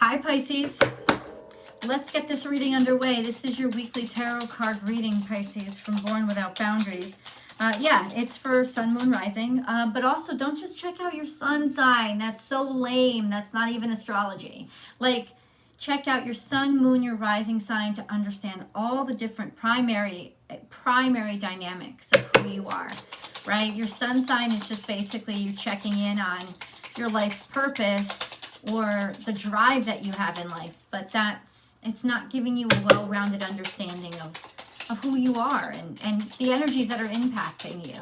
Hi, Pisces. Let's get this reading underway. This is your weekly tarot card reading, Pisces, from Born Without Boundaries. Yeah, it's for Sun, Moon, Rising. But also, don't just check out your sun sign. That's so lame. That's not even astrology. Like, check out your sun, moon, your rising sign to understand all the different primary dynamics of who you are, right? Your sun sign is just basically you checking in on your life's purpose or the drive that you have in life, but it's not giving you a well-rounded understanding of who you are and the energies that are impacting you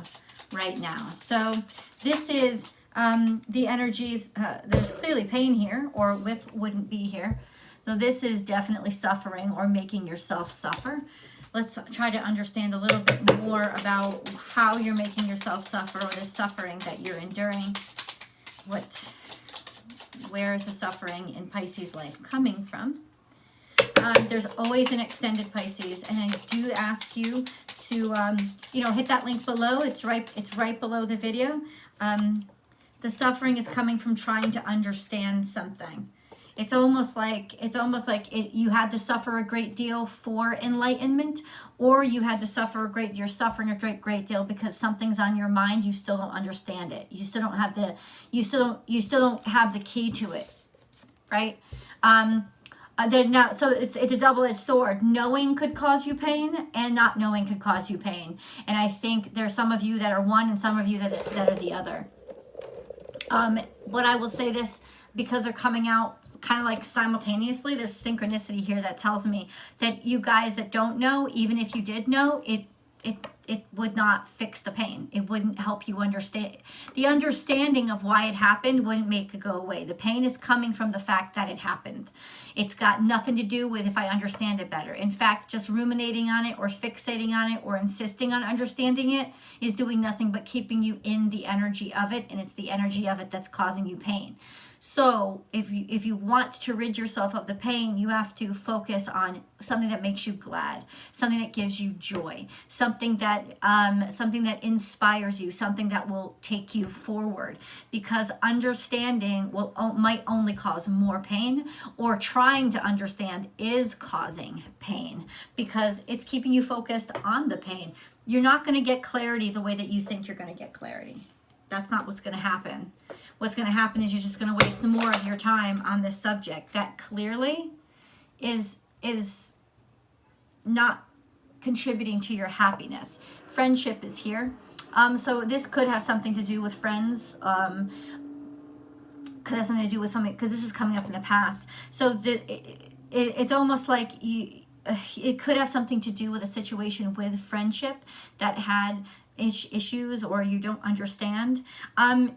right now. So this is the energies, there's clearly pain here, or width wouldn't be here. So this is definitely suffering or making yourself suffer. Let's try to understand a little bit more about how you're making yourself suffer, or the suffering that you're enduring. Where is the suffering in Pisces life coming from? There's always an extended Pisces, and I do ask you to, hit that link below. It's right below the video. The suffering is coming from trying to understand something. It's almost like you had to suffer a great deal for enlightenment, or you had to you're suffering a great deal because something's on your mind. You still don't understand it. You still don't have the key to it, right? So it's a double-edged sword. Knowing could cause you pain, and not knowing could cause you pain. And I think there's some of you that are one, and some of you that are the other. What I will say this, because they're coming out kind of like simultaneously, there's synchronicity here that tells me that you guys that don't know, even if you did know, it would not fix the pain. It wouldn't help you understand. The understanding of why it happened wouldn't make it go away. The pain is coming from the fact that it happened. It's got nothing to do with if I understand it better. In fact, just ruminating on it or fixating on it or insisting on understanding it is doing nothing but keeping you in the energy of it, and it's the energy of it that's causing you pain. So if you want to rid yourself of the pain, you have to focus on something that makes you glad, something that gives you joy, something that inspires you, something that will take you forward. Because understanding might only cause more pain, or trying to understand is causing pain because it's keeping you focused on the pain. You're not going to get clarity the way that you think you're going to get clarity. That's not what's going to happen. What's going to happen is you're just going to waste more of your time on this subject that clearly is not contributing to your happiness. Friendship is here. So this could have something to do with friends. Could have something to do with something, because this is coming up in the past. So it's almost like it could have something to do with a situation with friendship that had issues, or you don't understand.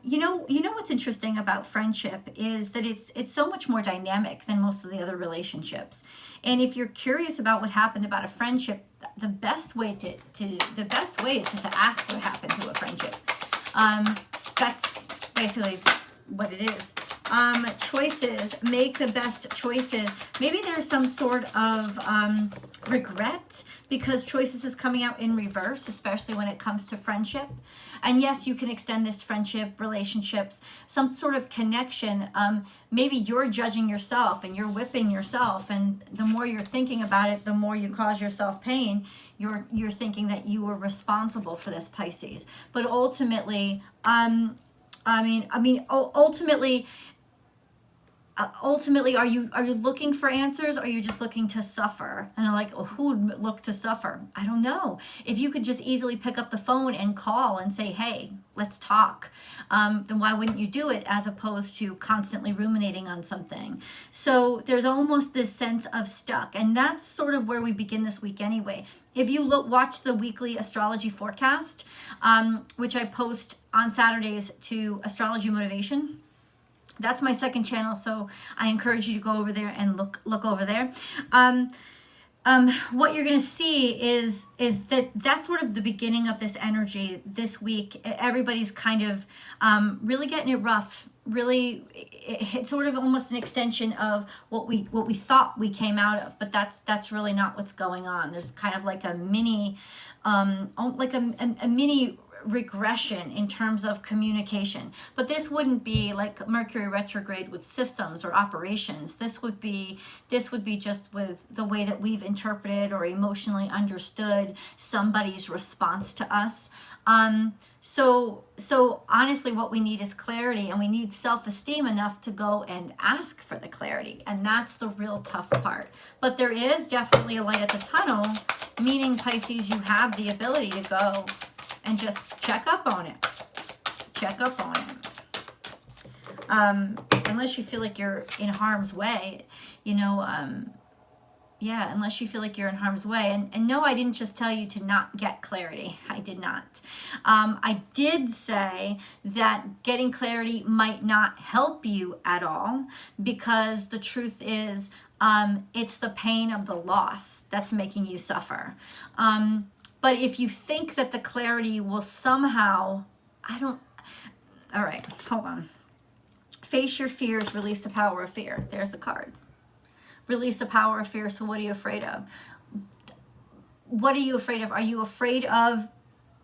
You know what's interesting about friendship is that it's so much more dynamic than most of the other relationships. And if you're curious about what happened about a friendship, the best way is just to ask what happened to a friendship. That's basically what it is. Choices, make the best choices. Maybe there's some sort of regret because choices is coming out in reverse, especially when it comes to friendship. And yes, you can extend this to friendship, relationships, some sort of connection. Maybe you're judging yourself and you're whipping yourself, and the more you're thinking about it, the more you cause yourself pain. You're thinking that you were responsible for this, Pisces. But ultimately, ultimately, are you looking for answers, or are you just looking to suffer? And I'm like, oh, who would look to suffer? I don't know. If you could just easily pick up the phone and call and say, hey, let's talk, then why wouldn't you do it, as opposed to constantly ruminating on something? So there's almost this sense of stuck, and that's sort of where we begin this week anyway. If you watch the weekly astrology forecast, which I post on Saturdays to Astrology Motivation, that's my second channel, so I encourage you to go over there and look over there. What you're going to see is that's sort of the beginning of this energy this week. Everybody's kind of really getting it rough. Really, it's sort of almost an extension of what we thought we came out of, but that's really not what's going on. There's kind of like a mini, mini regression in terms of communication. But this wouldn't be like Mercury retrograde with systems or operations. This would be just with the way that we've interpreted or emotionally understood somebody's response to us. So honestly, what we need is clarity, and we need self-esteem enough to go and ask for the clarity. And that's the real tough part. But there is definitely a light at the tunnel, meaning, Pisces, you have the ability to go and just check up on it. Check up on it. Unless you feel like you're in harm's way, yeah, unless you feel like you're in harm's way. And no, I didn't just tell you to not get clarity. I did not. I did say that getting clarity might not help you at all, because the truth is, it's the pain of the loss that's making you suffer. But if you think that the clarity will somehow, all right, hold on. Face your fears, release the power of fear. There's the cards. Release the power of fear. So what are you afraid of? What are you afraid of? Are you afraid of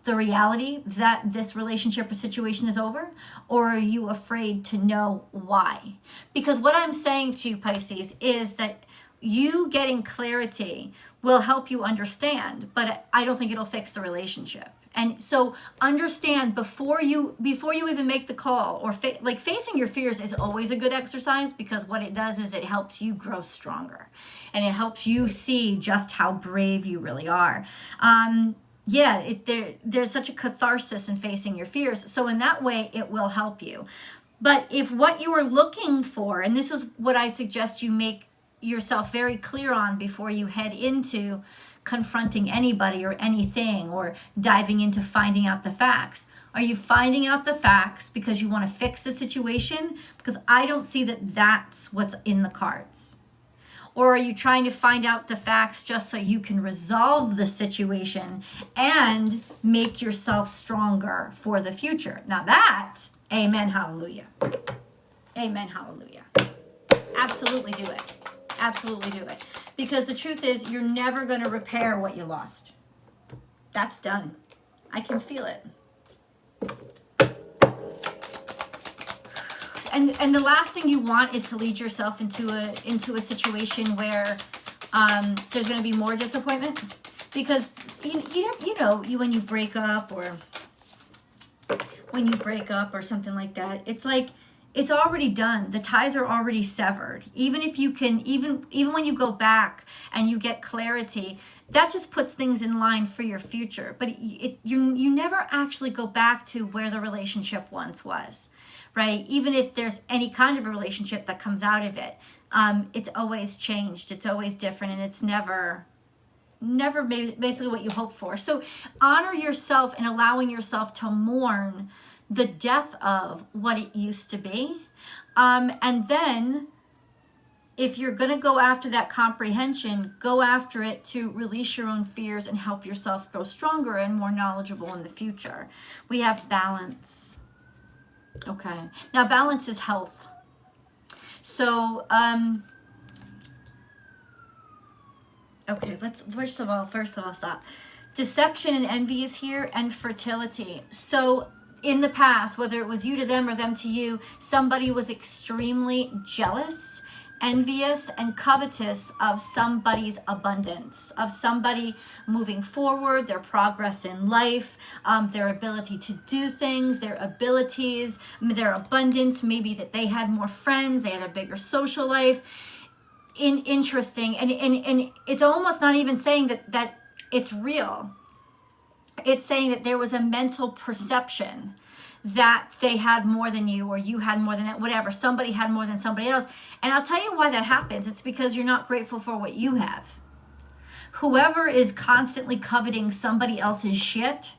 the reality that this relationship or situation is over? Or are you afraid to know why? Because what I'm saying to you, Pisces, is that you getting clarity will help you understand, but I don't think it'll fix the relationship. And so understand before you even make the call, or facing your fears is always a good exercise, because what it does is it helps you grow stronger, and it helps you see just how brave you really are. There's such a catharsis in facing your fears. So in that way, it will help you. But if what you are looking for, and this is what I suggest you make yourself very clear on before you head into confronting anybody or anything, or diving into finding out the facts. Are you finding out the facts because you want to fix the situation? Because I don't see that that's what's in the cards. Or are you trying to find out the facts just so you can resolve the situation and make yourself stronger for the future? Now that, amen, hallelujah. Amen, hallelujah. Absolutely do it. Absolutely do it. Because the truth is, you're never going to repair what you lost. That's done. I can feel it. And the last thing you want is to lead yourself into a situation where there's going to be more disappointment. Because when you break up or something like that, it's like, it's already done. The ties are already severed. Even if you can, even when you go back and you get clarity, that just puts things in line for your future. But you never actually go back to where the relationship once was, right? Even if there's any kind of a relationship that comes out of it, it's always changed. It's always different, and it's never basically what you hope for. So honor yourself in allowing yourself to mourn the death of what it used to be. And then if you're going to go after that comprehension, go after it to release your own fears and help yourself grow stronger and more knowledgeable in the future. We have balance. Okay. Now balance is health. So, okay, let's first of all stop. Deception and envy is here, and fertility. So in the past, whether it was you to them or them to you, somebody was extremely jealous, envious, and covetous of somebody's abundance, of somebody moving forward, their progress in life, their ability to do things, their abilities, their abundance, maybe that they had more friends, they had a bigger social life. Interesting. And it's almost not even saying that it's real. It's saying that there was a mental perception that they had more than you, or you had more than that, whatever. Somebody had more than somebody else. And I'll tell you why that happens. It's because you're not grateful for what you have. Whoever is constantly coveting somebody else's shit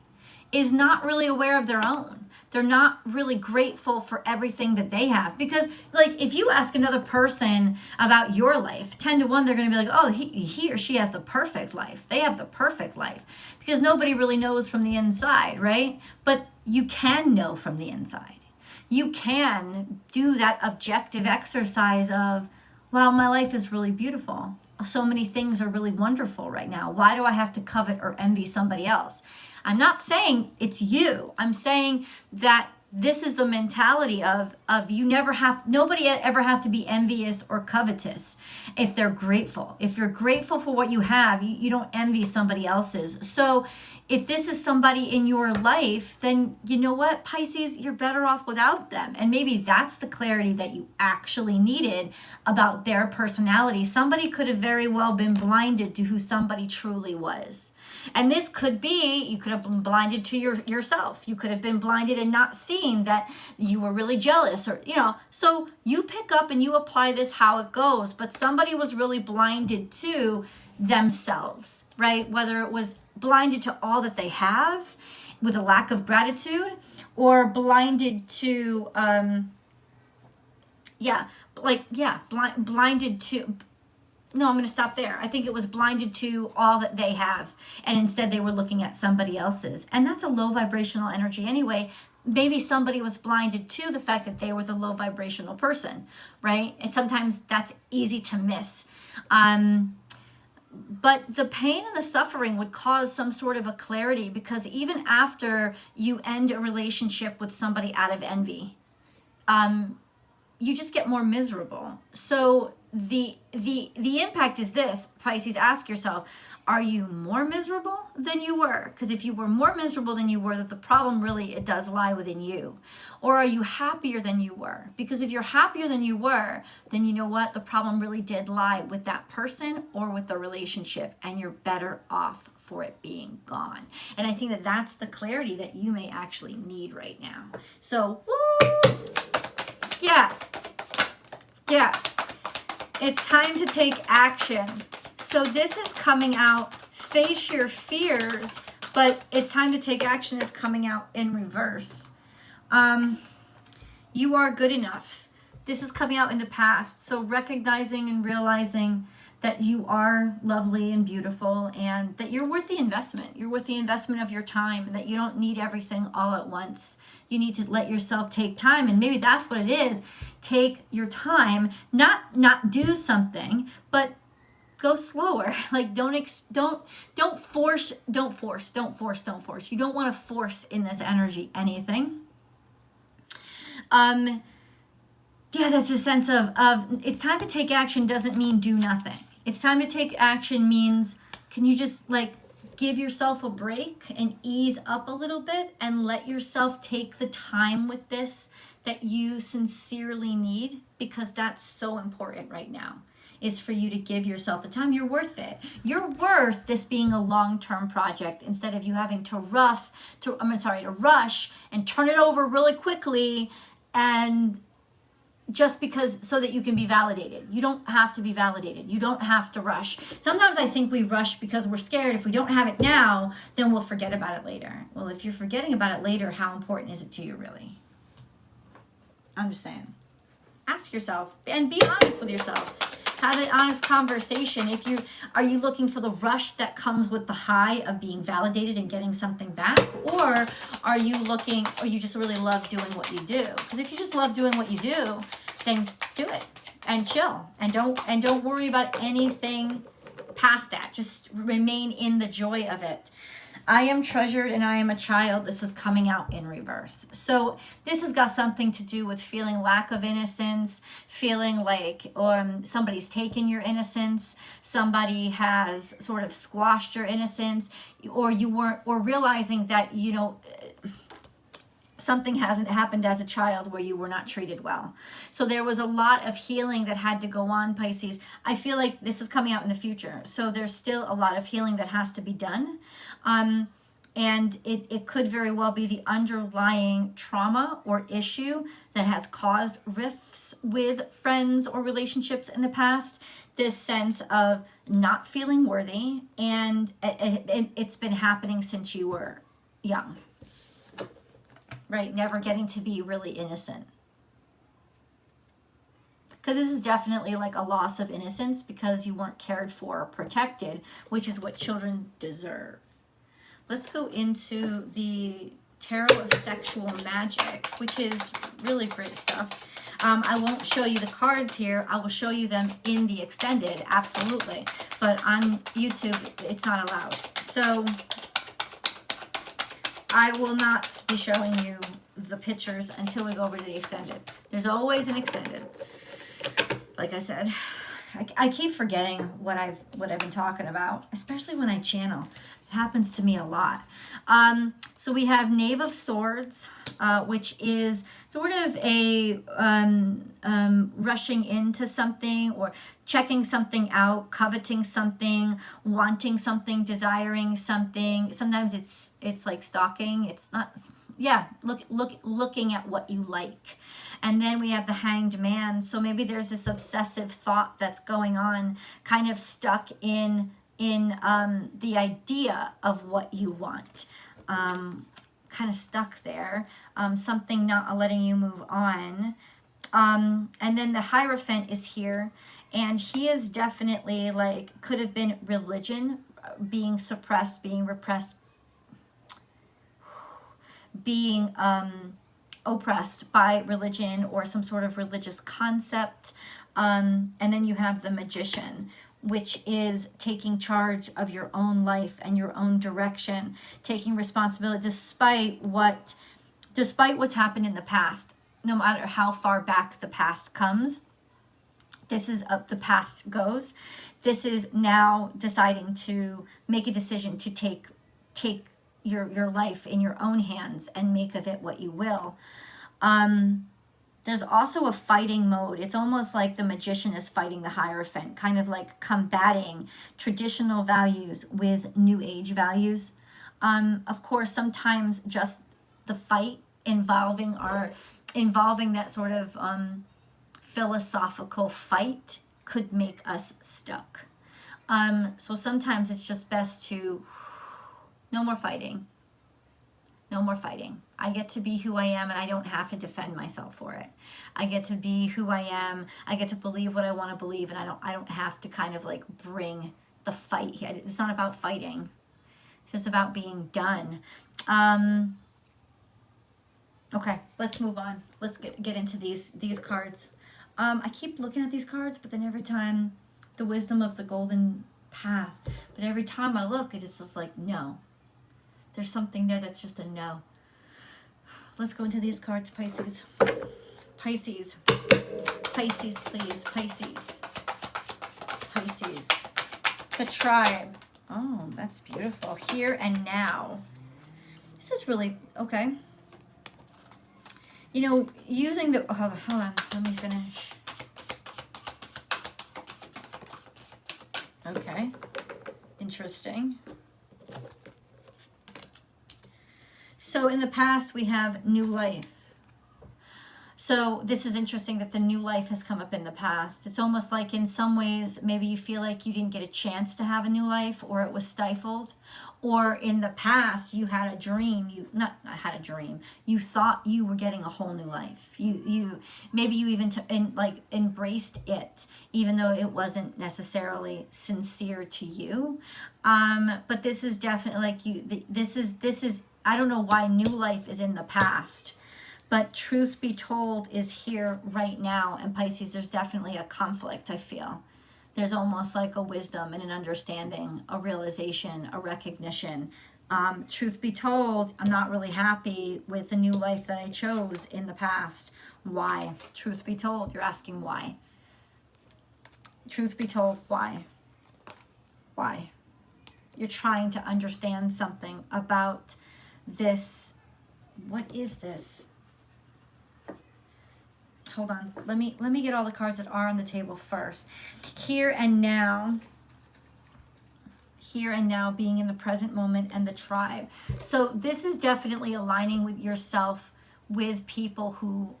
is not really aware of their own. They're not really grateful for everything that they have. Because, like, if you ask another person about your life, 10 to 1, they're going to be like, oh, he or she has the perfect life. They have the perfect life. Because nobody really knows from the inside, right? But you can know from the inside. You can do that objective exercise of, wow, my life is really beautiful. so many things are really wonderful right now? Why do I have to covet or envy somebody else? I'm not saying it's you. I'm saying that this is the mentality of you never have, nobody ever has to be envious or covetous if they're grateful. If you're grateful for what you have, you don't envy somebody else's. So if this is somebody in your life, then you know what, Pisces, you're better off without them. And maybe that's the clarity that you actually needed about their personality. Somebody could have very well been blinded to who somebody truly was. And this could be, you could have been blinded to yourself. You could have been blinded and not seen that you were really jealous, or, you know, so you pick up and you apply this how it goes. But somebody was really blinded to themselves, right? Whether it was blinded to all that they have with a lack of gratitude, or blinded to, blinded to, no, I'm going to stop there. I think it was blinded to all that they have, and instead they were looking at somebody else's. And that's a low vibrational energy anyway. Maybe somebody was blinded to the fact that they were the low vibrational person, right? And sometimes that's easy to miss. But the pain and the suffering would cause some sort of a clarity, because even after you end a relationship with somebody out of envy, you just get more miserable. So the impact is this, Pisces, ask yourself, are you more miserable than you were? Because if you were more miserable than you were, that the problem really, it does lie within you. Or are you happier than you were? Because if you're happier than you were, then you know what? The problem really did lie with that person or with the relationship, and you're better off for it being gone. And I think that that's the clarity that you may actually need right now. So, woo! Yeah. It's time to take action. So this is coming out, face your fears, but it's time to take action is coming out in reverse. You are good enough. This is coming out in the past. So recognizing and realizing that you are lovely and beautiful, and that you're worth the investment. You're worth the investment of your time, and that you don't need everything all at once. You need to let yourself take time, and maybe that's what it is. Take your time, not do something, but go slower. Like don't force. You don't want to force in this energy anything. That's a sense of it's time to take action doesn't mean do nothing. It's time to take action means, can you just like give yourself a break and ease up a little bit and let yourself take the time with this that you sincerely need, because that's so important right now, is for you to give yourself the time. You're worth it. You're worth this being a long-term project, instead of you having to rush and turn it over really quickly, and just because, so that you can be validated. You don't have to be validated. You don't have to rush. Sometimes I think we rush because we're scared if we don't have it now, then we'll forget about it later. Well, if you're forgetting about it later, how important is it to you really? I'm just saying. Ask yourself and be honest with yourself. Have an honest conversation. Are you looking for the rush that comes with the high of being validated and getting something back? Or are you looking, or you just really love doing what you do? Because if you just love doing what you do, then do it and chill, and don't worry about anything past that. Just remain in the joy of it. I am treasured and I am a child. This is coming out in reverse. So this has got something to do with feeling lack of innocence, feeling like somebody's taken your innocence, somebody has sort of squashed your innocence, or you weren't, or realizing that, something hasn't happened as a child where you were not treated well. So there was a lot of healing that had to go on, Pisces. I feel like this is coming out in the future. So there's still a lot of healing that has to be done. And it could very well be the underlying trauma or issue that has caused rifts with friends or relationships in the past. This sense of not feeling worthy, and it's been happening since you were young. Right? Never getting to be really innocent. Because this is definitely like a loss of innocence, because you weren't cared for or protected, which is what children deserve. Let's go into the Tarot of Sexual Magic, which is really great stuff. I won't show you the cards here. I will show you them in the extended, absolutely. But on YouTube, it's not allowed. So I will not be showing you the pictures until we go over to the extended. There's always an extended. Like I said, I keep forgetting what I've been talking about, especially when I channel. It happens to me a lot. So we have Knave of Swords, which is sort of a rushing into something or checking something out, coveting something, wanting something, desiring something. Sometimes it's like stalking. It's not. Yeah, looking at what you like. And then we have the Hanged Man. So maybe there's this obsessive thought that's going on, kind of stuck in the idea of what you want. Kind of stuck there. Something not letting you move on. And then the Hierophant is here. And he is definitely like, could have been religion, being suppressed, being repressed, being oppressed by religion or some sort of religious concept. And then you have the Magician, which is taking charge of your own life and your own direction, taking responsibility despite what's happened in the past. No matter how far back the past comes, this is up the past goes. This is now deciding to make a decision to take your life in your own hands and make of it what you will. There's also a fighting mode. It's almost like the Magician is fighting the Hierophant, kind of like combating traditional values with new age values. Of course, sometimes just the fight involving that sort of philosophical fight could make us stuck. So sometimes it's just best to no more fighting. No more fighting. I get to be who I am and I don't have to defend myself for it. I get to be who I am. I get to believe what I want to believe and I don't have to kind of like bring the fight here. It's not about fighting. It's just about being done. Okay, let's move on. Let's get into these cards. I keep looking at these cards, but then every time the wisdom of the golden path, but every time I look, it's just like, no. There's something there that's just a no. Let's go into these cards, Pisces. Pisces. Pisces, please. Pisces. Pisces. The Tribe. Oh, that's beautiful. Here and now. This is really, okay. You know, using the, hold on, let me finish. Okay. Interesting. So in the past, we have new life. So this is interesting that the new life has come up in the past. It's almost like in some ways, maybe you feel like you didn't get a chance to have a new life or it was stifled. Or in the past, you had a dream. You not had a dream. You thought you were getting a whole new life. Maybe you even embraced it, even though it wasn't necessarily sincere to you. But this is definitely like this is I don't know why new life is in the past, but truth be told is here right now. And Pisces, there's definitely a conflict, I feel. There's almost like a wisdom and an understanding, a realization, a recognition. Truth be told, I'm not really happy with the new life that I chose in the past. Why? Truth be told, you're asking why. Truth be told, why? Why? You're trying to understand something about this. What is this? Hold on. Let me get all the cards that are on the table first. Here and now. Here and now, being in the present moment, and the Tribe. So this is definitely aligning with yourself, with people who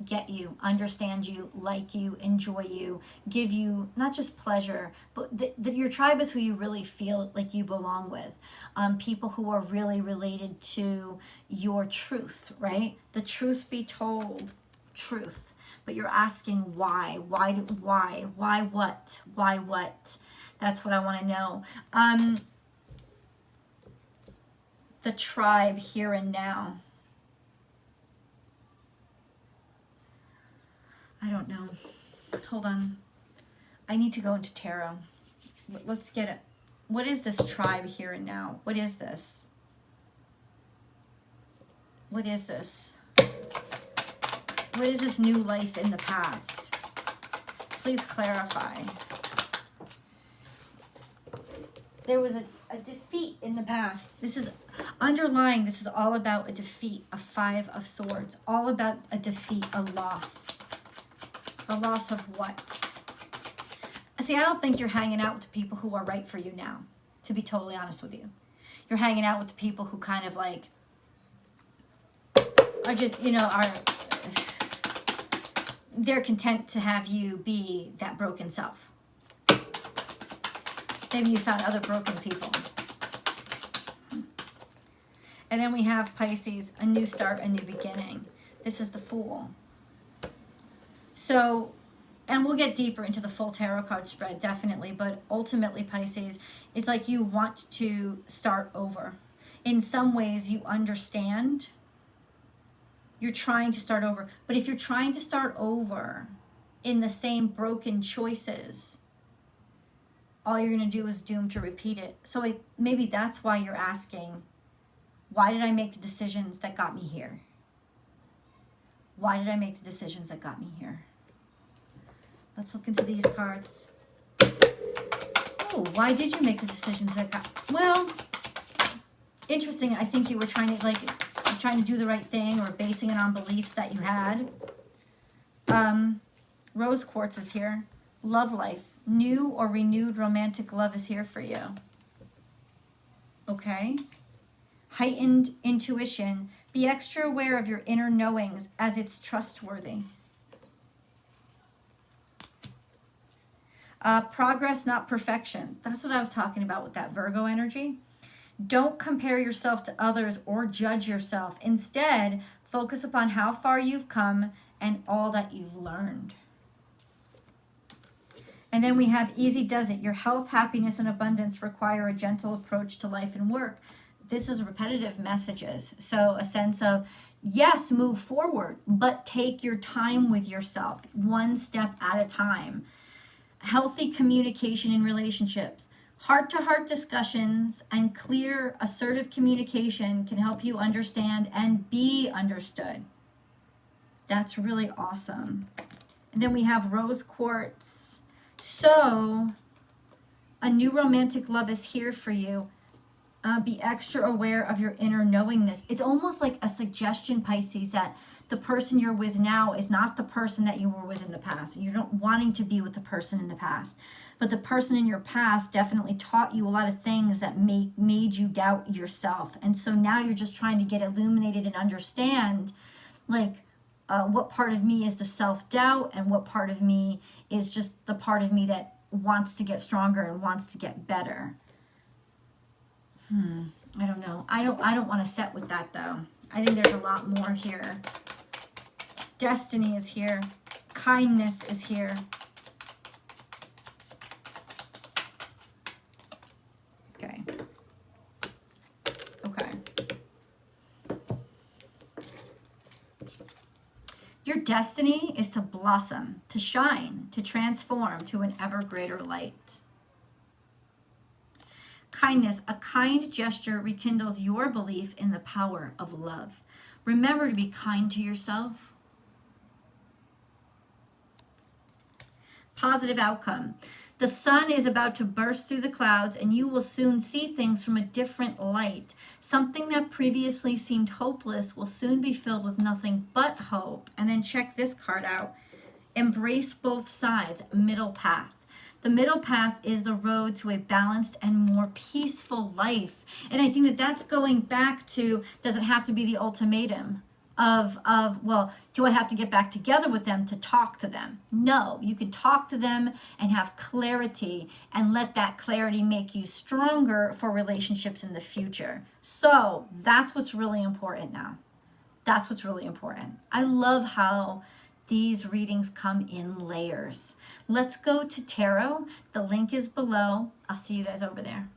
get you, understand you, like you, enjoy you, give you not just pleasure, but your tribe is who you really feel like you belong with. People who are really related to your truth, right? The truth be told, truth. But you're asking why? Why what? Why what? That's what I want to know. The Tribe, here and now. I don't know. Hold on. I need to go into tarot. Let's get it. What is this tribe here and now? What is this? What is this? What is this new life in the past? Please clarify. There was a defeat in the past. This is underlying. This is all about a defeat, a 5 of Swords. All about a defeat, a loss. A loss of what? See, I don't think you're hanging out with the people who are right for you now, to be totally honest with you. You're hanging out with the people who kind of like are just, you know, they're content to have you be that broken self. Maybe you found other broken people. And then we have Pisces, a new start, a new beginning. This is the Fool. So, and we'll get deeper into the full tarot card spread, definitely. But ultimately, Pisces, it's like you want to start over. In some ways, you understand. You're trying to start over. But if you're trying to start over in the same broken choices, all you're going to do is doomed to repeat it. So maybe that's why you're asking, why did I make the decisions that got me here? Why did I make the decisions that got me here? Let's look into these cards. Oh, why did you make the decisions that got... Well, interesting. I think you were trying to do the right thing or basing it on beliefs that you had. Rose quartz is here. Love life. New or renewed romantic love is here for you. Okay. Heightened intuition. Be extra aware of your inner knowings as it's trustworthy. Progress, not perfection. That's what I was talking about with that Virgo energy. Don't compare yourself to others or judge yourself. Instead, focus upon how far you've come and all that you've learned. And then we have easy does it. Your health, happiness, and abundance require a gentle approach to life and work. This is repetitive messages. So a sense of, yes, move forward, but take your time with yourself, one step at a time. Healthy communication in relationships. Heart-to-heart discussions and clear, assertive communication can help you understand and be understood. That's really awesome. And then we have rose quartz. So, a new romantic love is here for you. Be extra aware of your inner knowingness. It's almost like a suggestion, Pisces, that the person you're with now is not the person that you were with in the past. You're not wanting to be with the person in the past. But the person in your past definitely taught you a lot of things that made you doubt yourself. And so now you're just trying to get illuminated and understand, like, what part of me is the self-doubt and what part of me is just the part of me that wants to get stronger and wants to get better. I don't know. I don't want to set with that, though. I think there's a lot more here. Destiny is here. Kindness is here. Okay. Okay. Your destiny is to blossom, to shine, to transform to an ever greater light. Kindness, a kind gesture rekindles your belief in the power of love. Remember to be kind to yourself. Positive outcome. The sun is about to burst through the clouds and you will soon see things from a different light. Something that previously seemed hopeless will soon be filled with nothing but hope. And then check this card out. Embrace both sides, middle path. The middle path is the road to a balanced and more peaceful life. And I think that that's going back to, does it have to be the ultimatum of well, do I have to get back together with them to talk to them? No, you can talk to them and have clarity and let that clarity make you stronger for relationships in the future. So that's what's really important now. That's what's really important. I love how these readings come in layers. Let's go to tarot. The link is below. I'll see you guys over there.